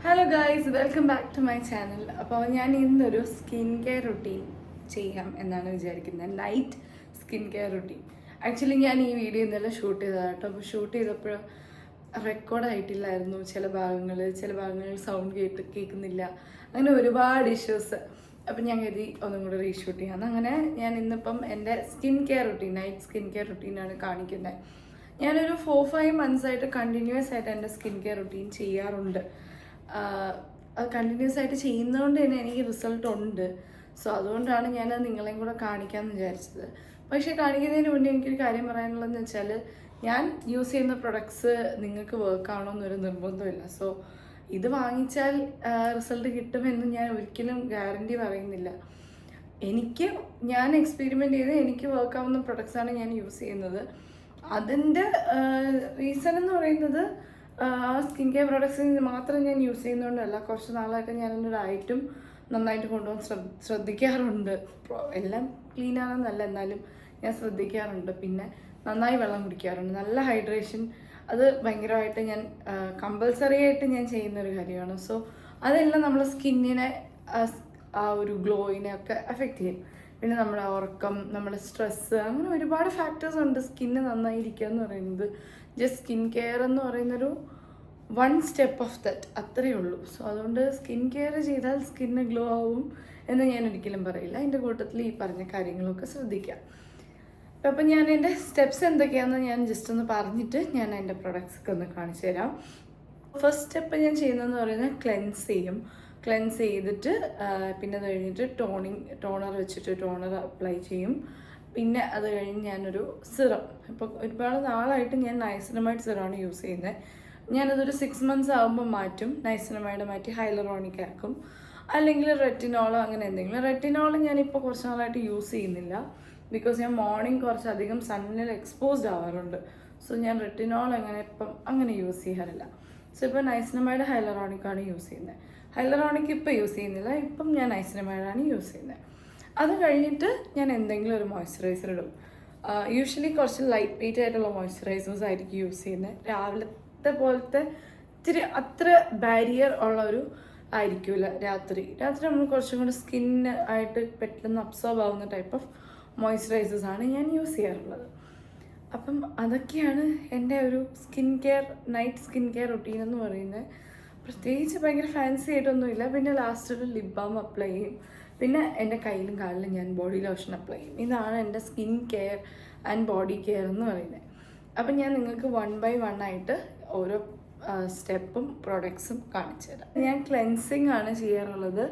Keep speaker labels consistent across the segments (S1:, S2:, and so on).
S1: Hello guys, welcome back to my channel. അപ്പോൾ ഞാൻ ഇന്നൊരു സ്കിൻ കെയർ റുട്ടീൻ ചെയ്യാം എന്നാണ് വിചാരിക്കുന്നത്. Night skin care routine. Actually ഞാൻ ഈ വീഡിയോ ഇന്നലെ ഷൂട്ട് ചെയ്തതാണ് കേട്ടോ. അപ്പോൾ ഷൂട്ട് ചെയ്തപ്പോൾ റെക്കോർഡായിട്ടില്ലായിരുന്നു ചില ഭാഗങ്ങളിൽ സൗണ്ട് കേൾക്കുന്നില്ല, അങ്ങനെ ഒരുപാട് ഇഷ്യൂസ്. അപ്പം ഞാൻ കരുതി ഒന്നും കൂടെ റീഷൂട്ട് ചെയ്യാമെന്ന്. അങ്ങനെ ഞാൻ ഇന്നിപ്പം എൻ്റെ skin care routine, night skin care റുട്ടീനാണ് കാണിക്കുന്നത്. ഞാനൊരു 4-5 മന്ത്സായിട്ട് കണ്ടിന്യൂസ് ആയിട്ട് എൻ്റെ സ്കിൻ കെയർ റുട്ടീൻ ചെയ്യാറുണ്ട്. അത് കണ്ടിന്യൂസ് ആയിട്ട് ചെയ്യുന്നതുകൊണ്ട് തന്നെ എനിക്ക് റിസൾട്ട് ഉണ്ട്. സോ അതുകൊണ്ടാണ് ഞാനത് നിങ്ങളെയും കൂടെ കാണിക്കാമെന്ന് വിചാരിച്ചത്. പക്ഷേ കാണിക്കുന്നതിന് മുന്നേ എനിക്കൊരു കാര്യം പറയാനുള്ളതെന്ന് വെച്ചാൽ, ഞാൻ യൂസ് ചെയ്യുന്ന പ്രൊഡക്ട്സ് നിങ്ങൾക്ക് വർക്ക് ആവണമെന്നൊരു നിർബന്ധമില്ല. സോ ഇത് വാങ്ങിച്ചാൽ റിസൾട്ട് കിട്ടുമെന്ന് ഞാൻ ഒരിക്കലും ഗ്യാരണ്ടി പറയുന്നില്ല. ഞാൻ എക്സ്പെരിമെൻ്റ് ചെയ്ത് എനിക്ക് വർക്ക് ആവുന്ന പ്രൊഡക്ട്സാണ് ഞാൻ യൂസ് ചെയ്യുന്നത്. അതിൻ്റെ റീസൺ എന്ന് പറയുന്നത്, സ്കിൻ കെയർ പ്രോഡക്ട്സിന് മാത്രം ഞാൻ യൂസ് ചെയ്യുന്നതുകൊണ്ടല്ല. കുറച്ച് നാളായിട്ട് ഞാനെൻ്റെ ഡയറ്റും നന്നായിട്ട് കൊണ്ടുപോകാൻ ശ്രദ്ധിക്കാറുണ്ട്. എല്ലാം ക്ലീൻ ആണെന്നല്ല, എന്നാലും ഞാൻ ശ്രദ്ധിക്കാറുണ്ട്. പിന്നെ നന്നായി വെള്ളം കുടിക്കാറുണ്ട്. നല്ല ഹൈഡ്രേഷൻ, അത് ഭയങ്കരമായിട്ട് ഞാൻ കമ്പൽസറി ആയിട്ട് ഞാൻ ചെയ്യുന്നൊരു കാര്യമാണ്. സോ അതെല്ലാം നമ്മുടെ സ്കിന്നിനെ, ആ ഒരു ഗ്ലോയിനെ ഒക്കെ എഫക്റ്റ് ചെയ്യും. പിന്നെ നമ്മുടെ ഉറക്കം, നമ്മുടെ സ്ട്രെസ്സ്, അങ്ങനെ ഒരുപാട് ഫാക്ടേഴ്സ് ഉണ്ട് സ്കിന്ന് നന്നായിരിക്കുക എന്ന് പറയുന്നത്. ജസ്റ്റ് സ്കിൻ കെയർ എന്ന് പറയുന്നൊരു 1 സ്റ്റെപ്പ് ഓഫ് ദറ്റ്, അത്രയേ ഉള്ളൂ. സോ അതുകൊണ്ട് സ്കിൻ കെയർ ചെയ്താൽ സ്കിന്ന് ഗ്ലോ ആവും എന്ന് ഞാൻ ഒരിക്കലും പറയില്ല. അതിൻ്റെ കൂട്ടത്തിൽ ഈ പറഞ്ഞ കാര്യങ്ങളൊക്കെ ശ്രദ്ധിക്കാം. അപ്പം ഞാൻ എൻ്റെ സ്റ്റെപ്സ് എന്തൊക്കെയാണെന്ന് ഞാൻ ജസ്റ്റ് ഒന്ന് പറഞ്ഞിട്ട് ഞാൻ എൻ്റെ പ്രൊഡക്ട്സൊക്കെ ഒന്ന് കാണിച്ചു തരാം. ഫസ്റ്റ് സ്റ്റെപ്പ് ഞാൻ ചെയ്യുന്നതെന്ന് പറയുന്നത് ക്ലെൻസ് ചെയ്തിട്ട് പിന്നെ അത് കഴിഞ്ഞിട്ട് ടോണർ വെച്ചിട്ട് ടോണർ അപ്ലൈ ചെയ്യും. പിന്നെ അത് കഴിഞ്ഞ് ഞാനൊരു സിറം, ഇപ്പോൾ ഒരുപാട് നാളായിട്ട് ഞാൻ നൈസിനമൈഡ് സിറമാണ് യൂസ് ചെയ്യുന്നത്. ഞാനതൊരു 6 മന്ത്സ് ആകുമ്പോൾ മാറ്റും. നൈസിനമൈഡ് മാറ്റി ഹൈലറോണിക് ആക്കും, അല്ലെങ്കിൽ റെറ്റിനോളോ അങ്ങനെ എന്തെങ്കിലും. റെറ്റിനോൾ ഞാനിപ്പോൾ കുറച്ച് നാളായിട്ട് യൂസ് ചെയ്യുന്നില്ല, ബിക്കോസ് ഞാൻ മോർണിംഗ് കുറച്ചധികം സണ്ണിൽ എക്സ്പോസ്ഡ് ആവാറുണ്ട്. സോ ഞാൻ റെറ്റിനോൾ അങ്ങനെ യൂസ് ചെയ്യാറില്ല. സോ ഇപ്പോൾ നൈസിനമൈഡ് ഹൈലറോണിക്കാണ് യൂസ് ചെയ്യുന്നത്. ഹൈലറോണിക് ഇപ്പോൾ യൂസ് ചെയ്യുന്നില്ല, ഇപ്പം ഞാൻ നൈസിനമൈഡാണ് യൂസ് ചെയ്യുന്നത്. അത് കഴിഞ്ഞിട്ട് ഞാൻ എന്തെങ്കിലും ഒരു മോയ്സ്ചറൈസർ ഇടും. യൂഷ്വലി കുറച്ച് ലൈറ്റ് വെയിറ്റ് ആയിട്ടുള്ള മോയ്സ്ചറൈസേഴ്സ് ആയിരിക്കും യൂസ് ചെയ്യുന്നത്. രാവിലത്തെ പോലത്തെ ഇത്തിരി അത്ര ബാരിയർ ഉള്ളൊരു ആയിരിക്കില്ല. രാത്രി നമ്മൾ കുറച്ചും കൂടി സ്കിന്ന് ആയിട്ട് പെട്ടെന്ന് അബ്സോർബ് ആവുന്ന ടൈപ്പ് ഓഫ് മോയ്സ്ചറൈസേഴ്സാണ് ഞാൻ യൂസ് ചെയ്യാറുള്ളത്. അപ്പം അതൊക്കെയാണ് എൻ്റെ ഒരു നൈറ്റ് സ്കിൻ കെയർ റുട്ടീൻ എന്ന് പറയുന്നത്. പ്രത്യേകിച്ച് ഭയങ്കര ഫാൻസി ആയിട്ടൊന്നുമില്ല. പിന്നെ ലാസ്റ്റ് ഒരു ലിപ് ബാം അപ്ലൈ ചെയ്യും. പിന്നെ എൻ്റെ കയ്യിലും കാലിലും ഞാൻ ബോഡി ലോഷൻ അപ്ലൈ ചെയ്യും. ഇതാണ് എൻ്റെ skin care and body care എന്ന് പറയുന്നത്. അപ്പം ഞാൻ നിങ്ങൾക്ക് 1 by 1 ആയിട്ട് ഓരോ സ്റ്റെപ്പും പ്രൊഡക്ട്സും കാണിച്ചു തരാം. ഞാൻ ക്ലെൻസിങ് ആണ് ചെയ്യാറുള്ളത്.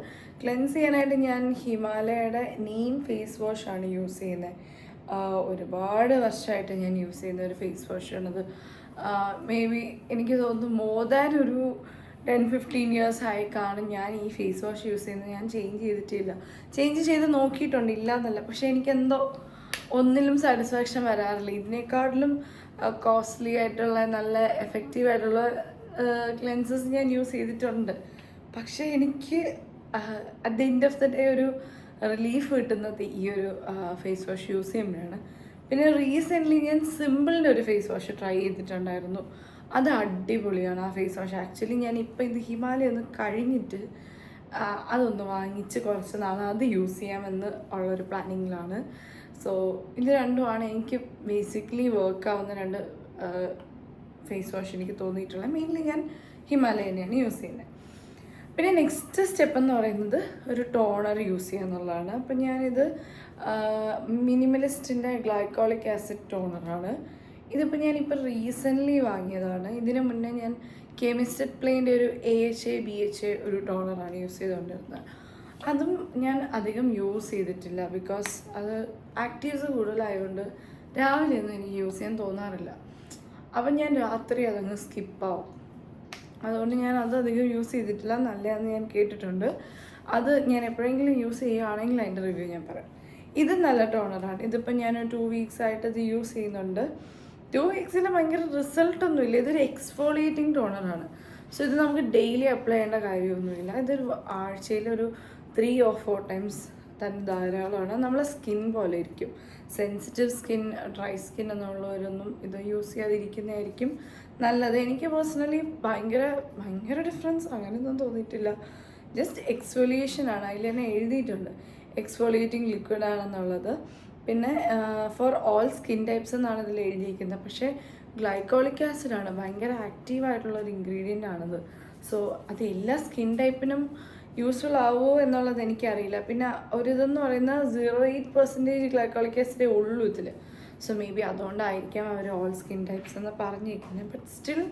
S1: ക്ലെൻസ് ചെയ്യാനായിട്ട് ഞാൻ ഹിമാലയയുടെ നീം ഫേസ് വാഷാണ് യൂസ് ചെയ്യുന്നത്. ഒരുപാട് വർഷമായിട്ട് ഞാൻ യൂസ് ചെയ്യുന്ന ഒരു ഫേസ് വാഷാണത്. മേ ബി എനിക്ക് തോന്നുന്നു മോർ ദാൻ ഒരു 10-15 ഇയേഴ്സ് ആയി കാണും ഞാൻ ഈ ഫേസ് വാഷ് യൂസ് ചെയ്യുന്നത്. ഞാൻ ചേഞ്ച് ചെയ്ത് നോക്കിയിട്ടുണ്ട്, ഇല്ല എന്നല്ല. പക്ഷേ എനിക്കെന്തോ ഒന്നിലും സാറ്റിസ്ഫാക്ഷൻ വരാറില്ല. ഇതിനേക്കാട്ടിലും കോസ്റ്റ്ലി ആയിട്ടുള്ള നല്ല എഫക്റ്റീവ് ആയിട്ടുള്ള ക്ലെൻസസ് ഞാൻ യൂസ് ചെയ്തിട്ടുണ്ട്. പക്ഷേ എനിക്ക് at the end of the day ഒരു റിലീഫ് കിട്ടുന്നത് ഈ ഒരു ഫേസ് വാഷ് യൂസ് ചെയ്യുമ്പോഴാണ്. പിന്നെ റീസെൻ്റ്ലി ഞാൻ സിമ്പിളിൻ്റെ ഒരു ഫേസ് വാഷ് ട്രൈ ചെയ്തിട്ടുണ്ടായിരുന്നു. അത് അടിപൊളിയാണ് ആ ഫേസ് വാഷ്. ആക്ച്വലി ഞാനിപ്പോൾ ഇത് ഹിമാലയ ഒന്ന് കഴിഞ്ഞിട്ട് അതൊന്ന് വാങ്ങിച്ച് കുറച്ച് നാൾ അത് യൂസ് ചെയ്യാമെന്ന് ഉള്ളൊരു പ്ലാനിങ്ങിലാണ്. സോ ഇത് രണ്ടുമാണ് എനിക്ക് ബേസിക്കലി വർക്ക് ആവുന്ന 2 ഫേസ് വാഷ് എനിക്ക് തോന്നിയിട്ടുള്ളത്. മെയിൻലി ഞാൻ ഹിമാലയ തന്നെയാണ് യൂസ് ചെയ്യുന്നത്. പിന്നെ നെക്സ്റ്റ് സ്റ്റെപ്പ് എന്ന് പറയുന്നത് ഒരു ടോണർ യൂസ് ചെയ്യുക എന്നുള്ളതാണ്. അപ്പം ഞാനിത് മിനിമലിസ്റ്റിൻ്റെ ഗ്ലൈക്കോളിക് ആസിഡ് ടോണറാണ്. ഇതിപ്പോൾ ഞാനിപ്പോൾ റീസെൻ്റ്ലി വാങ്ങിയതാണ്. ഇതിന് മുന്നേ ഞാൻ കെമിസ്റ്റഡ് പ്ലെയിൻ്റെ ഒരു AHA BHA ഒരു ടോണറാണ് യൂസ് ചെയ്തുകൊണ്ടിരുന്നത്. അതും ഞാൻ അധികം യൂസ് ചെയ്തിട്ടില്ല, ബിക്കോസ് അത് ആക്റ്റീവ്സ് കൂടുതലായതുകൊണ്ട് രാവിലെ ഒന്നും എനിക്ക് യൂസ് ചെയ്യാൻ തോന്നാറില്ല. അപ്പം ഞാൻ രാത്രി അതങ്ങ് സ്കിപ്പാവും. അതുകൊണ്ട് ഞാൻ അത് അധികം യൂസ് ചെയ്തിട്ടില്ല. നല്ലതാണെന്ന് ഞാൻ കേട്ടിട്ടുണ്ട്. അത് ഞാൻ എപ്പോഴെങ്കിലും യൂസ് ചെയ്യുകയാണെങ്കിൽ അതിൻ്റെ റിവ്യൂ ഞാൻ പറയാം. ഇത് നല്ല ടോണറാണ്. ഇതിപ്പോൾ ഞാൻ 2 വീക്സ് ആയിട്ട് ഇത് യൂസ് ചെയ്യുന്നുണ്ട്. 2 വീക്സിൽ ഭയങ്കര റിസൾട്ടൊന്നുമില്ല. ഇതൊരു എക്സ്ഫോളിയേറ്റിംഗ് ടോണറാണ്. സോ ഇത് നമുക്ക് ഡെയിലി അപ്ലൈ ചെയ്യേണ്ട കാര്യമൊന്നുമില്ല. ഇതൊരു ആഴ്ചയിലൊരു 3 or 4 ടൈംസ് തന്നെ ധാരാളമാണ്. നമ്മളെ സ്കിൻ പോലെ ഇരിക്കും. സെൻസിറ്റീവ് സ്കിൻ, ഡ്രൈ സ്കിൻ എന്നുള്ളവരൊന്നും ഇത് യൂസ് ചെയ്യാതിരിക്കുന്നതായിരിക്കും നല്ലത്. എനിക്ക് പേഴ്സണലി ഭയങ്കര ഭയങ്കര ഡിഫറൻസ് അങ്ങനെയൊന്നും തോന്നിയിട്ടില്ല. ജസ്റ്റ് എക്സ്ഫോലിയേഷൻ ആണ്, അതിൽ തന്നെ എഴുതിയിട്ടുണ്ട് എക്സ്ഫോലിയേറ്റിംഗ് ലിക്വിഡ് ആണെന്നുള്ളത്. പിന്നെ ഫോർ ഓൾ സ്കിൻ ടൈപ്സ് എന്നാണ് ഇതിൽ എഴുതിയിരിക്കുന്നത്. പക്ഷേ ഗ്ലൈക്കോളിക് ആസിഡാണ്, ഭയങ്കര ആക്റ്റീവായിട്ടുള്ളൊരു ഇൻഗ്രീഡിയൻ്റ് ആണത്. സോ അത് എല്ലാ സ്കിൻ ടൈപ്പിനും യൂസ്ഫുൾ ആവുമോ എന്നുള്ളത് എനിക്കറിയില്ല. പിന്നെ ഒരിതെന്ന് പറയുന്നത് 0.8% ഗ്ലൈക്കോളിക് ആസിഡേ ഉള്ളൂ ഇതിൽ. സോ മേ ബി അതുകൊണ്ടായിരിക്കാം അവർ ഓൾ സ്കിൻ ടൈപ്സ് എന്ന് പറഞ്ഞിരിക്കുന്നത്. But still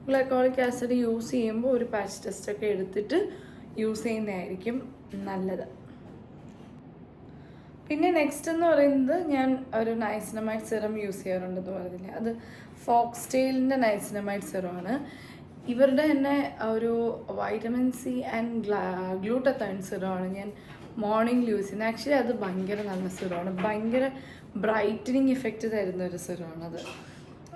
S1: glycolic acid use ചെയ്യുമ്പോൾ ഒരു പാച്ച് ടെസ്റ്റൊക്കെ എടുത്തിട്ട് യൂസ് ചെയ്യുന്നതായിരിക്കും നല്ലത്. പിന്നെ നെക്സ്റ്റ് എന്ന് പറയുന്നത് ഞാൻ ഒരു നൈസിനമൈഡ് സിറം യൂസ് ചെയ്യാറുണ്ടെന്ന് പറഞ്ഞില്ലേ, അത് ഫോക്സ്ടെയിലിൻ്റെ നൈസിനമൈഡ് സിറമാണ്. ഇവരുടെ തന്നെ ഒരു വൈറ്റമിൻ സി ആൻഡ് ഗ്ലൂട്ടത്തൈൻ സിറമാണ് ഞാൻ മോർണിംഗിൽ യൂസ് ചെയ്യുന്നത്. ആക്ച്വലി അത് ഭയങ്കര നല്ല സിറമാണ്, ഭയങ്കര ബ്രൈറ്റനിങ് ഇഫക്റ്റ് തരുന്ന ഒരു സിറമാണത്.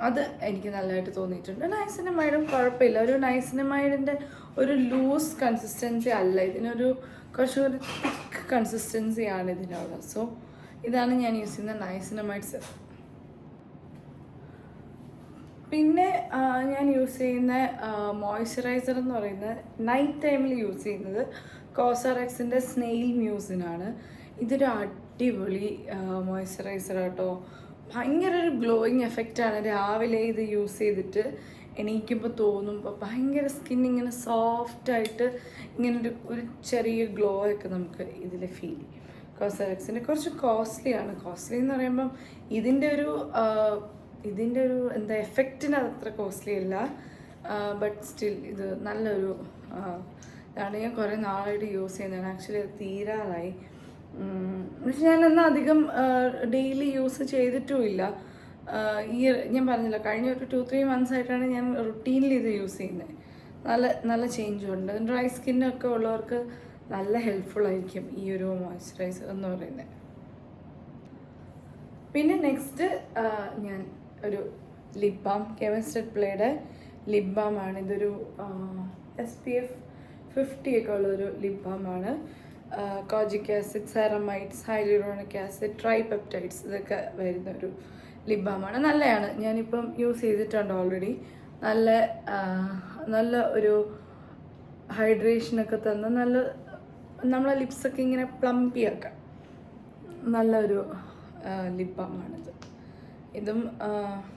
S1: അത് എനിക്ക് നല്ലതായിട്ട് തോന്നിയിട്ടുണ്ട്. നൈസിനമൈഡും കുഴപ്പമില്ല, ഒരു നൈസിനമൈഡിൻ്റെ ഒരു ലൂസ് കൺസിസ്റ്റൻസി അല്ല, ഇതിനൊരു കുറച്ചുകൂടി തിക്ക് കൺസിസ്റ്റൻസിയാണ് ഇതിനുള്ളത്. സോ ഇതാണ് ഞാൻ യൂസ് ചെയ്യുന്ന നൈസിനമൈഡ് സിറം. പിന്നെ ഞാൻ യൂസ് ചെയ്യുന്ന മോയ്സ്ചറൈസർ എന്ന് പറയുന്നത് നൈറ്റ് ടൈമിൽ യൂസ് ചെയ്യുന്നത് കോസറക്സിൻ്റെ സ്നെയിൽ മ്യൂസിനാണ്. ഇതൊരു അടിപൊളി മോയ്സ്ചറൈസർ കേട്ടോ. ഭയങ്കര ഒരു ഗ്ലോയിങ് എഫക്റ്റാണ് രാവിലെ ഇത് യൂസ് ചെയ്തിട്ട് എണീക്കുമ്പോൾ തോന്നുമ്പോൾ. ഭയങ്കര സ്കിൻ ഇങ്ങനെ സോഫ്റ്റായിട്ട് ഇങ്ങനെ ഒരു ചെറിയ ഗ്ലോ ഒക്കെ നമുക്ക് ഇതിൽ ഫീൽ ചെയ്യും. കോസറക്സിൻ്റെ കുറച്ച് കോസ്റ്റ്ലിയാണ്. കോസ്റ്റ്ലി എന്ന് പറയുമ്പം ഇതിൻ്റെ ഒരു എന്താ എഫക്റ്റിന് അത്ര കോസ്റ്റ്ലി അല്ല. ബട്ട് സ്റ്റിൽ ഇത് നല്ലൊരു ഇതാണ്. ഞാൻ കുറേ നാളായിട്ട് യൂസ് ചെയ്യുന്നതാണ്. ആക്ച്വലി അത് തീരാറായി. പക്ഷെ ഞാനെന്നാൽ അധികം ഡെയിലി യൂസ് ചെയ്തിട്ടുമില്ല. ഞാൻ പറഞ്ഞില്ല, കഴിഞ്ഞ ഒരു 2-3 months ആയിട്ടാണ് ഞാൻ റുട്ടീനിൽ ഇത് യൂസ് ചെയ്യുന്നത്. നല്ല ചേഞ്ചും ഉണ്ട്. ഡ്രൈ സ്കിന്നൊക്കെ ഉള്ളവർക്ക് നല്ല ഹെൽപ്ഫുൾ ആയിരിക്കും ഈ ഒരു മോയ്സ്ചറൈസർ എന്ന് പറയുന്നത്. പിന്നെ നെക്സ്റ്റ് ഞാൻ ഒരു ലിപ് ബാം, കെമിസ്റ്റഡ് പ്ലേയുടെ ലിപ് ബാമാണ്. ഇതൊരു SPF 50 ഒക്കെ ഉള്ളൊരു ലിപ് ബാമാണ്. Kojic acid, ceramides, hyaluronic acid, tripeptides ഇതൊക്കെ വരുന്നൊരു ലിപ് ബാമാണ്. നല്ലതാണ്, ഞാനിപ്പം യൂസ് ചെയ്തിട്ടുണ്ട് ഓൾറെഡി. നല്ല ഒരു ഹൈഡ്രേഷനൊക്കെ തന്ന് നമ്മളെ ലിപ്സൊക്കെ ഇങ്ങനെ പ്ലംപിയാക്കാം നല്ലൊരു ലിപ് ബാമാണിത്. ഇതും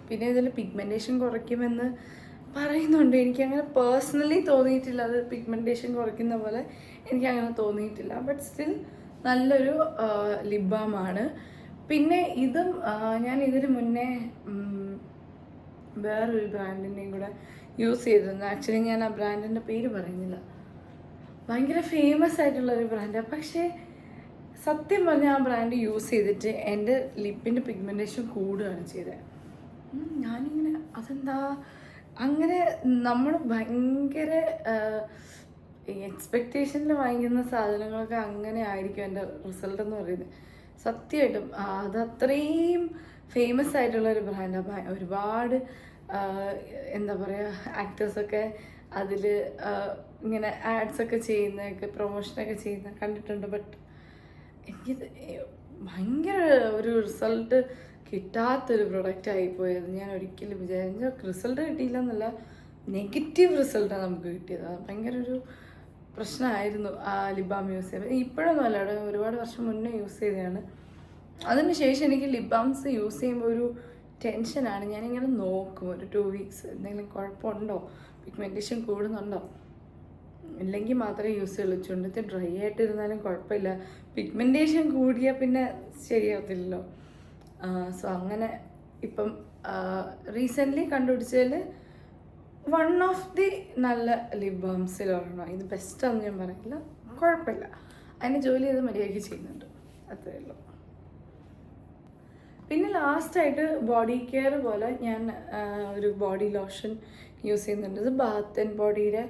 S1: പിന്നെ ഇതിൽ പിഗ്മെൻറ്റേഷൻ കുറയ്ക്കുമെന്ന് പറയുന്നുണ്ട്. എനിക്കങ്ങനെ പേഴ്സണലി തോന്നിയിട്ടില്ല, അത് പിഗ്മെൻറ്റേഷൻ കുറയ്ക്കുന്ന പോലെ എനിക്കങ്ങനെ തോന്നിയിട്ടില്ല. ബട്ട് സ്റ്റിൽ നല്ലൊരു ലിപ് ബാമാണ്. പിന്നെ ഇതും ഞാൻ ഇതിന് മുന്നേ വേറൊരു ബ്രാൻഡിൻ്റെയും കൂടെ യൂസ് ചെയ്തിരുന്നു. ആക്ച്വലി ഞാൻ ആ ബ്രാൻഡിൻ്റെ പേര് പറയുന്നില്ല, ഭയങ്കര ഫേമസ് ആയിട്ടുള്ളൊരു ബ്രാൻഡാണ്. പക്ഷേ സത്യം പറഞ്ഞാൽ ആ ബ്രാൻഡ് യൂസ് ചെയ്തിട്ട് എൻ്റെ ലിപ്പിൻ്റെ പിഗ്മെൻറ്റേഷൻ കൂടുകയാണ് ചെയ്തത്. ഞാനിങ്ങനെ അതെന്താ അങ്ങനെ, നമ്മൾ ഭയങ്കര എക്സ്പെക്റ്റേഷനിൽ വാങ്ങിക്കുന്ന സാധനങ്ങളൊക്കെ അങ്ങനെ ആയിരിക്കും എൻ്റെ റിസൾട്ട് എന്ന് പറയുന്നത്. സത്യമായിട്ടും അത് അത്രയും ഫേമസ് ആയിട്ടുള്ളൊരു ബ്രാൻഡാണ്. ഒരുപാട് എന്താ പറയുക, ആക്ടേഴ്സൊക്കെ അതിൽ ഇങ്ങനെ ആഡ്സൊക്കെ ചെയ്യുന്നതൊക്കെ പ്രൊമോഷനൊക്കെ ചെയ്യുന്ന കണ്ടിട്ടുണ്ട്. ബട്ട് എനിക്കിത് ഭയങ്കര ഒരു റിസൾട്ട് കിട്ടാത്തൊരു പ്രൊഡക്റ്റ് ആയിപ്പോയത്. ഞാൻ ഒരിക്കലും വിചാരിച്ച റിസൾട്ട് കിട്ടിയില്ല എന്നല്ല, നെഗറ്റീവ് റിസൾട്ടാണ് നമുക്ക് കിട്ടിയത്. ഭയങ്കര ഒരു പ്രശ്നമായിരുന്നു ആ ലിപ് ബാം യൂസ് ചെയ്യുമ്പോൾ. ഇപ്പോഴൊന്നും അല്ല, അവിടെ ഒരുപാട് വർഷം മുന്നേ യൂസ് ചെയ്തതാണ്. അതിന് ശേഷം എനിക്ക് ലിപ് ബാംസ് യൂസ് ചെയ്യുമ്പോൾ ഒരു ടെൻഷനാണ്. ഞാനിങ്ങനെ നോക്കും ഒരു 2 weeks എന്തെങ്കിലും കുഴപ്പമുണ്ടോ, പിഗ്മെൻറ്റേഷൻ കൂടുന്നുണ്ടോ, ഇല്ലെങ്കിൽ മാത്രമേ യൂസ് ചെയ്യുള്ളൂ. ചുണ്ടത്ത് ഡ്രൈ ആയിട്ടിരുന്നാലും കുഴപ്പമില്ല, പിഗ്മെൻറ്റേഷൻ കൂടിയാൽ പിന്നെ ശരിയാവത്തില്ലല്ലോ. സോ അങ്ങനെ ഇപ്പം റീസെൻ്റ്ലി കണ്ടുപിടിച്ചതിൽ വൺ ഓഫ് ദി നല്ല ലിപ് ബാംസിലൊരെണ്ണം. ഇത് ബെസ്റ്റാണെന്ന് ഞാൻ പറയില്ല, കുഴപ്പമില്ല, അതിന് ജോലി ചെയ്ത് മര്യാദയ്ക്ക് ചെയ്യുന്നുണ്ട്, അത്രയേ ഉള്ളൂ. പിന്നെ ലാസ്റ്റായിട്ട് ബോഡി കെയർ പോലെ ഞാൻ ഒരു ബോഡി ലോഷൻ യൂസ് ചെയ്യുന്നുണ്ട്. ഇത് ബാത്ത് ആൻഡ് ബോഡിയുടെ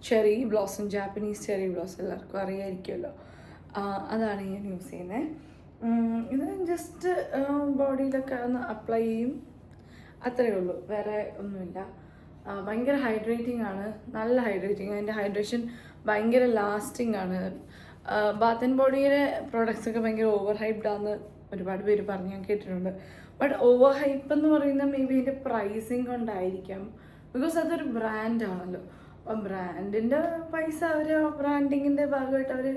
S1: cherry blossom, Japanese cherry blossom എല്ലാവർക്കും അറിയാമായിരിക്കുമല്ലോ, അതാണ് ഞാൻ യൂസ് ചെയ്യുന്നത്. ഇത് ജസ്റ്റ് ബോഡിയിലൊക്കെ ഒന്ന് അപ്ലൈ ചെയ്യും, അത്രയേ ഉള്ളൂ, വേറെ ഒന്നുമില്ല. ഭയങ്കര ഹൈഡ്രേറ്റിംഗ് ആണ്, നല്ല ഹൈഡ്രേറ്റിംഗ്. അതിൻ്റെ ഹൈഡ്രേഷൻ ഭയങ്കര ലാസ്റ്റിംഗ് ആണ്. ബാത്ത് ആൻഡ് ബോഡിയുടെ പ്രോഡക്റ്റ്സ് ഒക്കെ ഭയങ്കര ഓവർ ഹൈപ്ഡ് ആണെന്ന് ഒരുപാട് പേര് പറഞ്ഞ് ഞാൻ കേട്ടിട്ടുണ്ട്. ബട്ട് ഓവർ ഹൈപ്പ് എന്ന് പറയുന്നത് മേ ബി അതിൻ്റെ പ്രൈസിങ് കൊണ്ടായിരിക്കാം. ബിക്കോസ് അതൊരു ബ്രാൻഡാണല്ലോ. അപ്പം ബ്രാൻഡിൻ്റെ പൈസ അവർ ബ്രാൻഡിങ്ങിൻ്റെ ഭാഗമായിട്ട് അവർ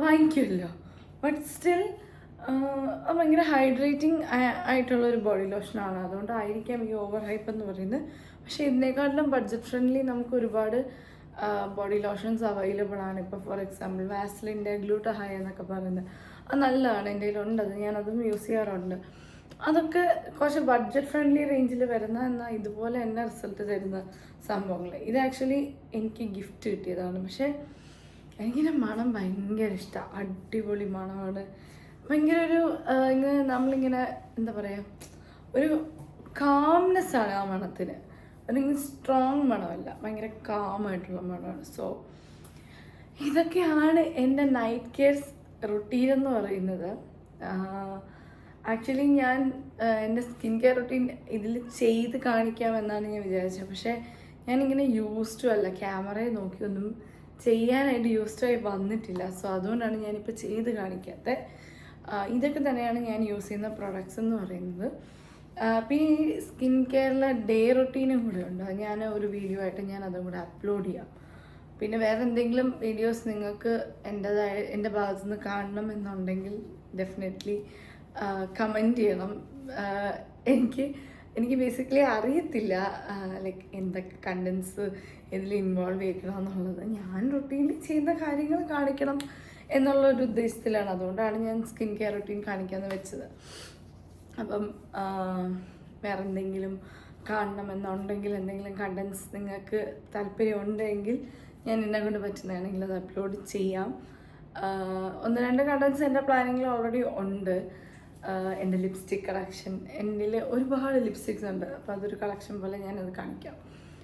S1: വാങ്ങിക്കുമല്ലോ. ബട്ട് സ്റ്റിൽ ഭയങ്കര ഹൈഡ്രേറ്റിംഗ് ആയിട്ടുള്ളൊരു ബോഡി ലോഷനാണ്. അതുകൊണ്ടായിരിക്കാം ഈ ഓവർ ഹൈപ്പ് എന്ന് പറയുന്നത്. പക്ഷേ ഇതിനേക്കാട്ടിലും ബഡ്ജറ്റ് ഫ്രണ്ട്ലി നമുക്ക് ഒരുപാട് ബോഡി ലോഷൻസ് അവൈലബിൾ ആണ്. ഇപ്പോൾ ഫോർ എക്സാമ്പിൾ വാസ്ലിൻ്റെ ഗ്ലൂട്ടഹൈ എന്നൊക്കെ പറയുന്നത് അത് നല്ലതാണ്. എൻ്റെ കയ്യിലുണ്ട്, അത് ഞാനതും യൂസ് ചെയ്യാറുണ്ട്. അതൊക്കെ കുറച്ച് ബഡ്ജറ്റ് ഫ്രണ്ട്ലി റേഞ്ചിൽ വരുന്ന എന്നാൽ ഇതുപോലെ തന്നെ റിസൾട്ട് തരുന്ന സംഭവങ്ങൾ. ഇത് ആക്ച്വലി എനിക്ക് ഗിഫ്റ്റ് കിട്ടിയതാണ്. പക്ഷേ എനിക്കിൻ്റെ മണം ഭയങ്കര ഇഷ്ടമാണ്. അടിപൊളി മണമാണ്. ഭയങ്കര ഒരു ഇങ്ങനെ നമ്മളിങ്ങനെ എന്താ പറയുക, ഒരു കാംനെസ്സാണ് ആ മണത്തിന്. അല്ലെങ്കിൽ സ്ട്രോങ് മണമല്ല, ഭയങ്കര കാമായിട്ടുള്ള മണമാണ്. സോ ഇതൊക്കെയാണ് എൻ്റെ നൈറ്റ് കെയർ റുട്ടീൻ എന്ന് പറയുന്നത്. ആക്ച്വലി ഞാൻ എൻ്റെ സ്കിൻ കെയർ റുട്ടീൻ ഇതിൽ ചെയ്ത് കാണിക്കാമെന്നാണ് ഞാൻ വിചാരിച്ചത്. പക്ഷേ ഞാനിങ്ങനെ യൂസ്ഡു അല്ല, ക്യാമറയെ നോക്കിയൊന്നും ചെയ്യാനായിട്ട് യൂസ്ഡായി വന്നിട്ടില്ല. സോ അതുകൊണ്ടാണ് ഞാനിപ്പോൾ ചെയ്ത് കാണിക്കാത്തത്. ഇതൊക്കെ തന്നെയാണ് ഞാൻ യൂസ് ചെയ്യുന്ന പ്രൊഡക്ട്സ് എന്ന് പറയുന്നത്. പിന്നെ ഈ സ്കിൻ കെയറിലെ ഡേ റൊട്ടീനും കൂടെ ഉണ്ട്. ഞാൻ ഒരു വീഡിയോ ആയിട്ട് ഞാൻ അതും കൂടെ അപ്ലോഡ് ചെയ്യാം. പിന്നെ വേറെ എന്തെങ്കിലും വീഡിയോസ് നിങ്ങൾക്ക് എൻ്റെ ഭാഗത്തു നിന്ന് കാണണം എന്നുണ്ടെങ്കിൽ ഡെഫിനറ്റ്ലി കമൻറ്റ് ചെയ്യണം. എനിക്ക് ബേസിക്കലി അറിയത്തില്ല ലൈക്ക് എന്തൊക്കെ കണ്ടൻസ് ഇതിൽ ഇൻവോൾവ് ചെയ്യിക്കണം എന്നുള്ളത്. ഞാൻ റൊട്ടീനിൽ ചെയ്യുന്ന കാര്യങ്ങൾ കാണിക്കണം എന്നുള്ളൊരു ഉദ്ദേശത്തിലാണ്. അതുകൊണ്ടാണ് ഞാൻ സ്കിൻ കെയർ റൊട്ടീൻ കാണിക്കാമെന്ന് വെച്ചത്. അപ്പം വേറെ എന്തെങ്കിലും കാണണമെന്നുണ്ടെങ്കിൽ, എന്തെങ്കിലും കണ്ടൻസ് നിങ്ങൾക്ക് താല്പര്യമുണ്ടെങ്കിൽ ഞാൻ എന്നെ കൊണ്ട് പറ്റുന്നതാണെങ്കിൽ അത് അപ്ലോഡ് ചെയ്യാം. 1-2 കണ്ടൻസ് എൻ്റെ പ്ലാനിങ്ങിൽ ഓൾറെഡി ഉണ്ട്. എൻ്റെ ലിപ്സ്റ്റിക് കളക്ഷൻ, എൻ്റെ ഒരുപാട് ലിപ്സ്റ്റിക്സ് ഉണ്ട്. അപ്പോൾ അതൊരു കളക്ഷൻ പോലെ ഞാനത് കാണിക്കാം.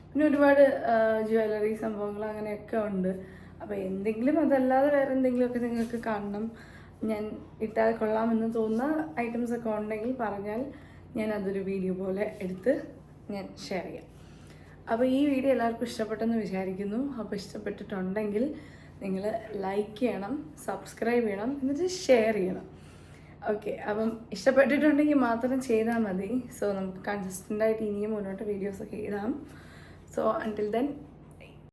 S1: പിന്നെ ഒരുപാട് ജ്വല്ലറി സംഭവങ്ങൾ അങ്ങനെയൊക്കെ ഉണ്ട്. അപ്പോൾ എന്തെങ്കിലും അതല്ലാതെ വേറെ എന്തെങ്കിലുമൊക്കെ നിങ്ങൾക്ക് കാണണം, ഞാൻ ഇട്ടാൽ കൊള്ളാമെന്ന് തോന്നുന്ന ഐറ്റംസൊക്കെ ഉണ്ടെങ്കിൽ പറഞ്ഞാൽ ഞാൻ അതൊരു വീഡിയോ പോലെ എടുത്ത് ഞാൻ ഷെയർ ചെയ്യാം. അപ്പോൾ ഈ വീഡിയോ എല്ലാവർക്കും ഇഷ്ടപ്പെട്ടെന്ന് വിചാരിക്കുന്നു. അപ്പോൾ ഇഷ്ടപ്പെട്ടിട്ടുണ്ടെങ്കിൽ നിങ്ങൾ ലൈക്ക് ചെയ്യണം, സബ്സ്ക്രൈബ് ചെയ്യണം, എന്നിട്ട് ഷെയർ ചെയ്യണം. ഓക്കെ, അപ്പം ഇഷ്ടപ്പെട്ടിട്ടുണ്ടെങ്കിൽ മാത്രം ചെയ്താൽ മതി. സോ നമുക്ക് കൺസിസ്റ്റൻ്റായിട്ട് ഇനിയും മുന്നോട്ട് വീഡിയോസൊക്കെ ഇടാം. So until then